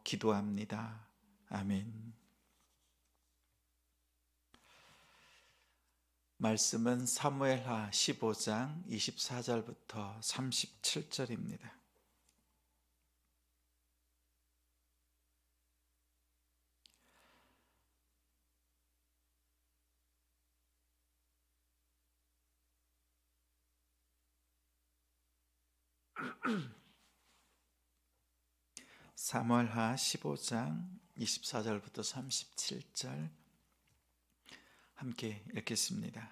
기도합니다. 아멘. 말씀은 사무엘하 15장 24절부터 37절입니다. 사무엘하 15장 24절부터 37절 함께 읽겠습니다.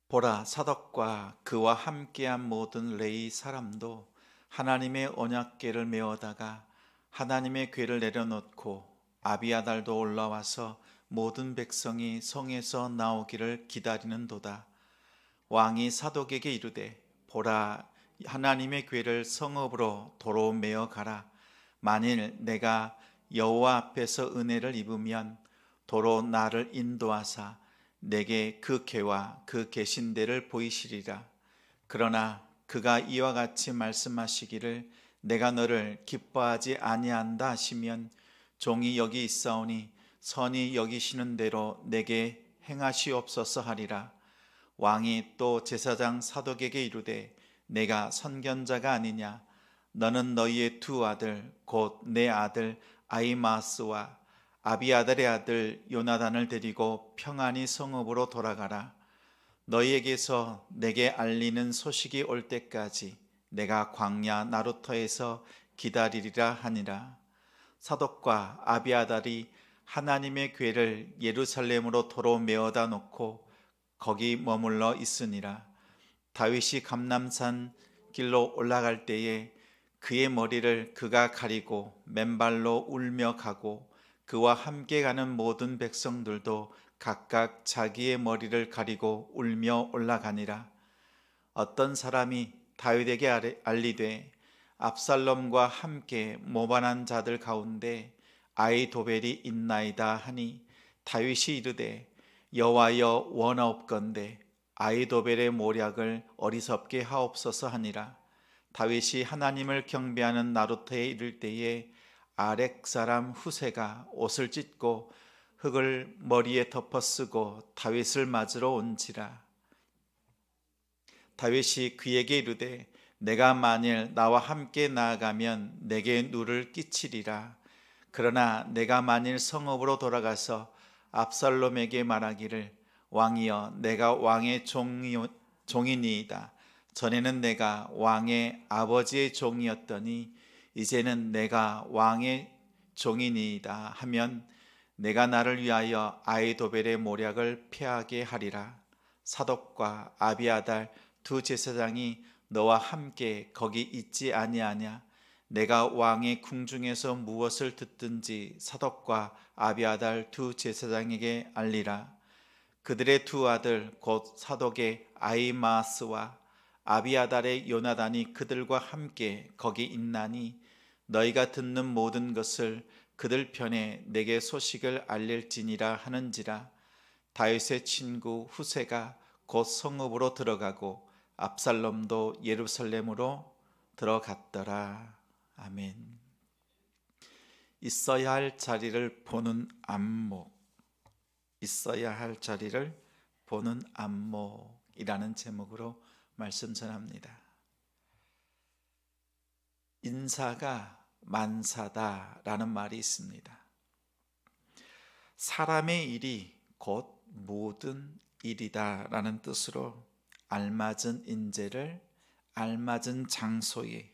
보라, 사독과 그와 함께한 모든 레위 사람도 하나님의 언약궤를 메어다가 하나님의 궤를 내려놓고 아비아달도 올라와서 모든 백성이 성에서 나오기를 기다리는도다. 왕이 사독에게 이르되, 보라, 하나님의 궤를 성읍으로 도로 메어 가라. 만일 내가 여호와 앞에서 은혜를 입으면 도로 나를 인도하사 내게 그 궤와 그 계신 데를 보이시리라. 그러나 그가 이와 같이 말씀하시기를 내가 너를 기뻐하지 아니한다 하시면 종이 여기 있사오니 선히 여기시는 대로 내게 행하시옵소서 하리라. 왕이 또 제사장 사독에게 이르되, 내가 선견자가 아니냐? 너는 너희의 두 아들 곧 내 아들 아히마스와 아비아달의 아들 요나단을 데리고 평안히 성읍으로 돌아가라. 너희에게서 내게 알리는 소식이 올 때까지 내가 광야 나루터에서 기다리리라 하니라. 사독과 아비아달이 하나님의 궤를 예루살렘으로 도로 메어다 놓고 거기 머물러 있으니라. 다윗이 감람산 길로 올라갈 때에 그의 머리를 그가 가리고 맨발로 울며 가고 그와 함께 가는 모든 백성들도 각각 자기의 머리를 가리고 울며 올라가니라. 어떤 사람이 다윗에게 알리되, 압살롬과 함께 모반한 자들 가운데 아히도벨이 있나이다 하니, 다윗이 이르되, 여호와여 원하옵건대 아히도벨의 모략을 어리석게 하옵소서 하니라. 다윗이 하나님을 경배하는 나루터에 이를 때에 아렉 사람 후세가 옷을 찢고 흙을 머리에 덮어 쓰고 다윗을 맞으러 온지라. 다윗이 그에게 이르되, 내가 만일 나와 함께 나아가면 내게 누를 끼치리라. 그러나 내가 만일 성읍으로 돌아가서 압살롬에게 말하기를, 왕이여, 내가 왕의 종이니이다. 전에는 내가 왕의 아버지의 종이었더니 이제는 내가 왕의 종이니이다 하면 내가 나를 위하여 아히도벨의 모략을 패하게 하리라. 사독과 아비아달 두 제사장이 너와 함께 거기 있지 아니하냐? 내가 왕의 궁중에서 무엇을 듣든지 사독과 아비아달 두 제사장에게 알리라. 그들의 두 아들 곧 사독의 아히마스와 아비아달의 요나단이 그들과 함께 거기 있나니 너희가 듣는 모든 것을 그들 편에 내게 소식을 알릴지니라 하는지라. 다윗의 친구 후세가 곧 성읍으로 들어가고 압살롬도 예루살렘으로 들어갔더라. 아멘. 있어야 할 자리를 보는 안목, 있어야 할 자리를 보는 안목이라는 제목으로 말씀 전합니다. 인사가 만사다라는 말이 있습니다. 사람의 일이 곧 모든 일이다라는 뜻으로 알맞은 인재를 알맞은 장소에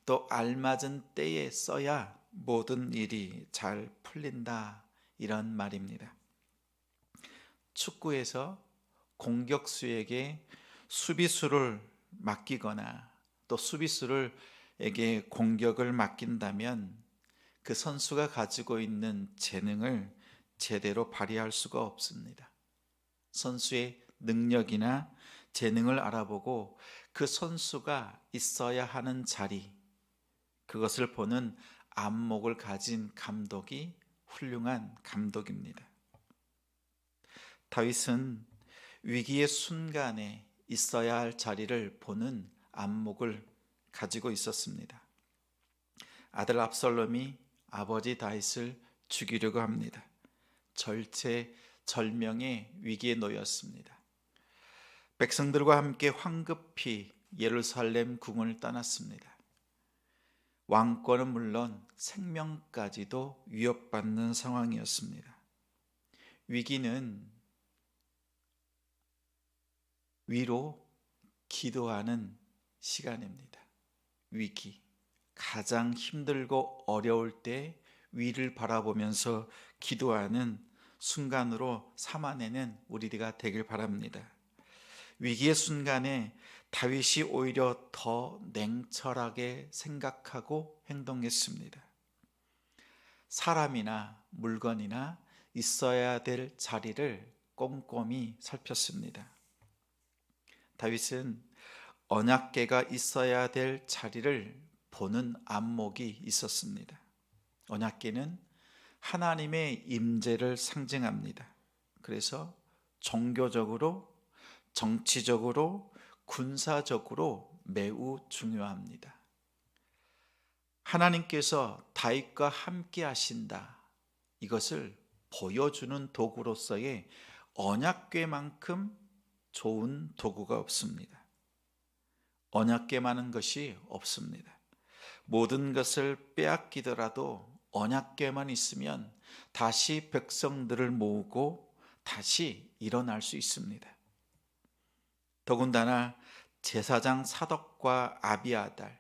또 알맞은 때에 써야 모든 일이 잘 풀린다, 이런 말입니다. 축구에서 공격수에게 수비수를 맡기거나 또 수비수에게 공격을 맡긴다면 그 선수가 가지고 있는 재능을 제대로 발휘할 수가 없습니다. 선수의 능력이나 재능을 알아보고 그 선수가 있어야 하는 자리, 그것을 보는 안목을 가진 감독이 훌륭한 감독입니다. 다윗은 위기의 순간에 있어야 할 자리를 보는 안목을 가지고 있었습니다. 아들 압살롬이 아버지 다윗을 죽이려고 합니다. 절체절명의 위기에 놓였습니다. 백성들과 함께 황급히 예루살렘 궁을 떠났습니다. 왕권은 물론 생명까지도 위협받는 상황이었습니다. 위기는 위로 기도하는 시간입니다. 위기, 가장 힘들고 어려울 때 위를 바라보면서 기도하는 순간으로 삼아내는 우리가 되길 바랍니다. 위기의 순간에 다윗이 오히려 더 냉철하게 생각하고 행동했습니다. 사람이나 물건이나 있어야 될 자리를 꼼꼼히 살폈습니다. 다윗은 언약궤가 있어야 될 자리를 보는 안목이 있었습니다. 언약궤는 하나님의 임재를 상징합니다. 그래서 종교적으로, 정치적으로, 군사적으로 매우 중요합니다. 하나님께서 다윗과 함께 하신다. 이것을 보여주는 도구로서의 언약궤만큼 좋은 도구가 없습니다. 언약궤만한 것이 없습니다. 모든 것을 빼앗기더라도 언약궤만 있으면 다시 백성들을 모으고 다시 일어날 수 있습니다. 더군다나 제사장 사독과 아비아달,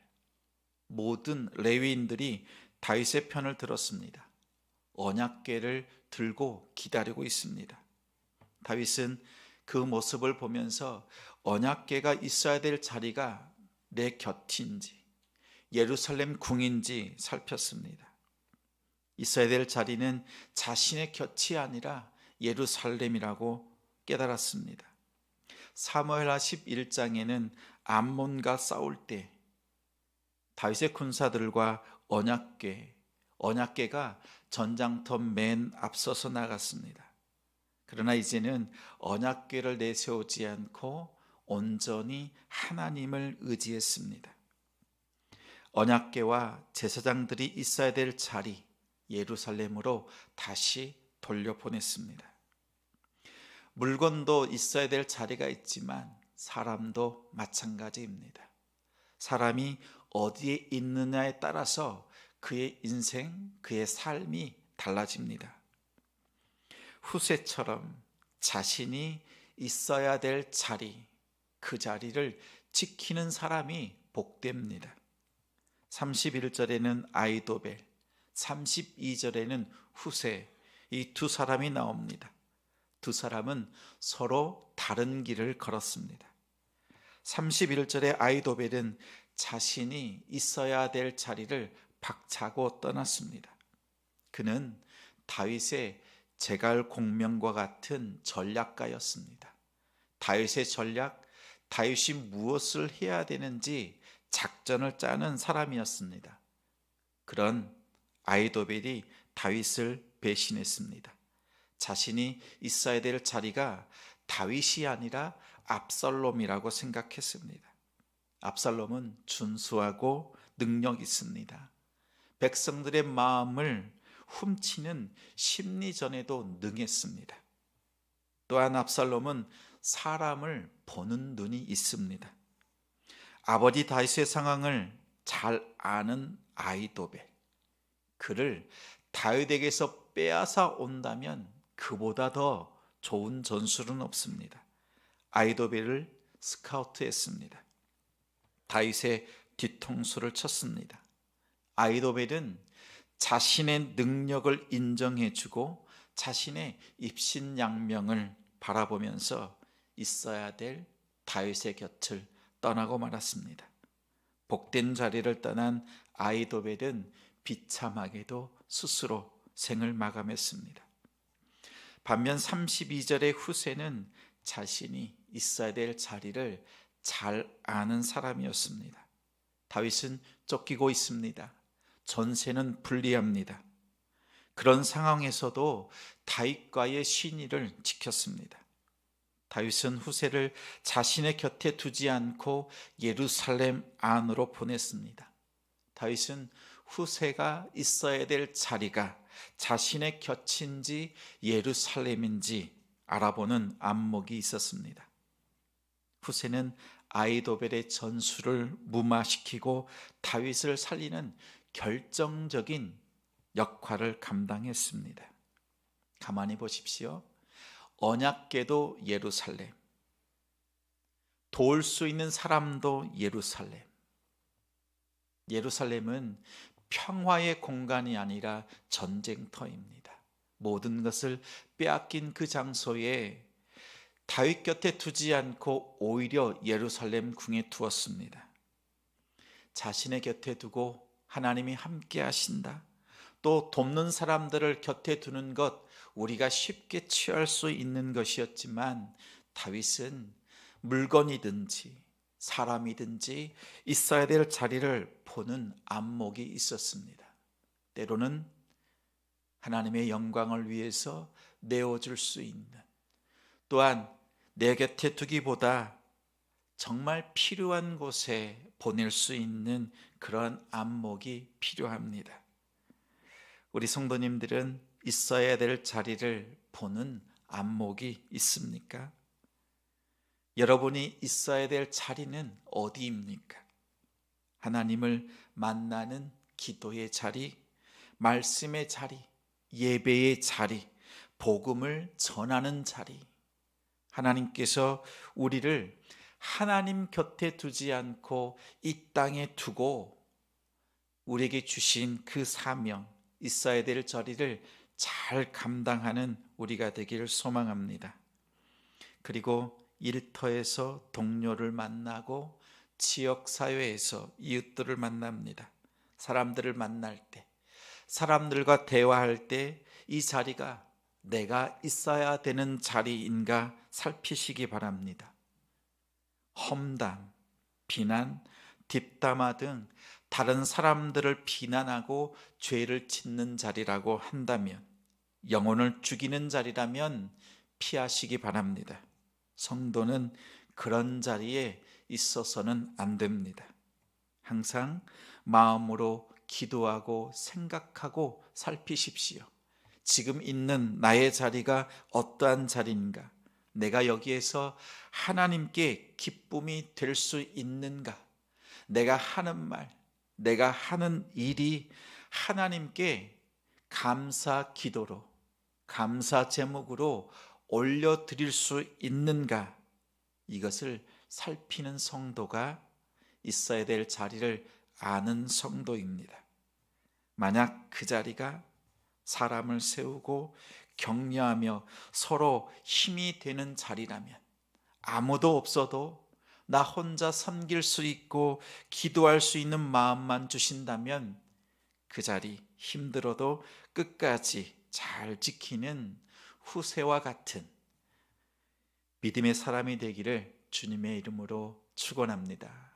모든 레위인들이 다윗의 편을 들었습니다. 언약궤를 들고 기다리고 있습니다. 다윗은 그 모습을 보면서 언약궤가 있어야 될 자리가 내 곁인지 예루살렘 궁인지 살폈습니다. 있어야 될 자리는 자신의 곁이 아니라 예루살렘이라고 깨달았습니다. 사무엘하 11장에는 암몬과 싸울 때 다윗의 군사들과 언약궤가 전장터 맨 앞서서 나갔습니다. 그러나 이제는 언약궤를 내세우지 않고 온전히 하나님을 의지했습니다. 언약궤와 제사장들이 있어야 될 자리 예루살렘으로 다시 돌려보냈습니다. 물건도 있어야 될 자리가 있지만 사람도 마찬가지입니다. 사람이 어디에 있느냐에 따라서 그의 인생, 그의 삶이 달라집니다. 후세처럼 자신이 있어야 될 자리, 그 자리를 지키는 사람이 복됩니다. 31절에는 아이도벨, 32절에는 후세, 이 두 사람이 나옵니다. 두 사람은 서로 다른 길을 걸었습니다. 31절의 아이도벨은 자신이 있어야 될 자리를 박차고 떠났습니다. 그는 다윗의 제갈 공명과 같은 전략가였습니다. 다윗의 전략, 다윗이 무엇을 해야 되는지 작전을 짜는 사람이었습니다. 그런 아이도벨이 다윗을 배신했습니다. 자신이 있어야 될 자리가 다윗이 아니라 압살롬이라고 생각했습니다. 압살롬은 준수하고 능력 있습니다. 백성들의 마음을 훔치는 심리전에도 능했습니다. 또한 압살롬은 사람을 보는 눈이 있습니다. 아버지 다윗의 상황을 잘 아는 아이도벨, 그를 다윗에게서 빼앗아 온다면 그보다 더 좋은 전술은 없습니다. 아이도벨을 스카우트했습니다. 다윗의 뒤통수를 쳤습니다. 아이도벨은 자신의 능력을 인정해주고 자신의 입신양명을 바라보면서 있어야 될 다윗의 곁을 떠나고 말았습니다. 복된 자리를 떠난 아이도벨은 비참하게도 스스로 생을 마감했습니다. 반면 32절의 후세는 자신이 있어야 될 자리를 잘 아는 사람이었습니다. 다윗은 쫓기고 있습니다. 전세는 불리합니다. 그런 상황에서도 다윗과의 신의를 지켰습니다. 다윗은 후세를 자신의 곁에 두지 않고 예루살렘 안으로 보냈습니다. 다윗은 후세가 있어야 될 자리가 자신의 곁인지 예루살렘인지 알아보는 안목이 있었습니다. 후세는 아히도벨의 전술을 무마시키고 다윗을 살리는 결정적인 역할을 감당했습니다. 가만히 보십시오. 언약궤도 예루살렘, 도울 수 있는 사람도 예루살렘. 예루살렘은 평화의 공간이 아니라 전쟁터입니다. 모든 것을 빼앗긴 그 장소에 다윗 곁에 두지 않고 오히려 예루살렘 궁에 두었습니다. 자신의 곁에 두고 하나님이 함께 하신다. 또 돕는 사람들을 곁에 두는 것 우리가 쉽게 취할 수 있는 것이었지만 다윗은 물건이든지 사람이든지 있어야 될 자리를 보는 안목이 있었습니다. 때로는 하나님의 영광을 위해서 내어줄 수 있는, 또한 내 곁에 두기보다 정말 필요한 곳에 보낼 수 있는 그런 안목이 필요합니다. 우리 성도님들은 있어야 될 자리를 보는 안목이 있습니까? 여러분이 있어야 될 자리는 어디입니까? 하나님을 만나는 기도의 자리, 말씀의 자리, 예배의 자리, 복음을 전하는 자리. 하나님께서 우리를 하나님 곁에 두지 않고 이 땅에 두고 우리에게 주신 그 사명, 있어야 될 자리를 잘 감당하는 우리가 되기를 소망합니다. 그리고 일터에서 동료를 만나고 지역사회에서 이웃들을 만납니다. 사람들을 만날 때, 사람들과 대화할 때 이 자리가 내가 있어야 되는 자리인가 살피시기 바랍니다. 험담, 비난, 뒷담화 등 다른 사람들을 비난하고 죄를 짓는 자리라고 한다면, 영혼을 죽이는 자리라면 피하시기 바랍니다. 성도는 그런 자리에 있어서는 안 됩니다. 항상 마음으로 기도하고 생각하고 살피십시오. 지금 있는 나의 자리가 어떠한 자리인가? 내가 여기에서 하나님께 기쁨이 될 수 있는가? 내가 하는 말, 내가 하는 일이 하나님께 감사 기도로, 감사 제목으로 올려드릴 수 있는가? 이것을 살피는 성도가 있어야 될 자리를 아는 성도입니다. 만약 그 자리가 사람을 세우고 격려하며 서로 힘이 되는 자리라면, 아무도 없어도 나 혼자 섬길 수 있고 기도할 수 있는 마음만 주신다면 그 자리 힘들어도 끝까지 잘 지키는 후세와 같은 믿음의 사람이 되기를 주님의 이름으로 축원합니다.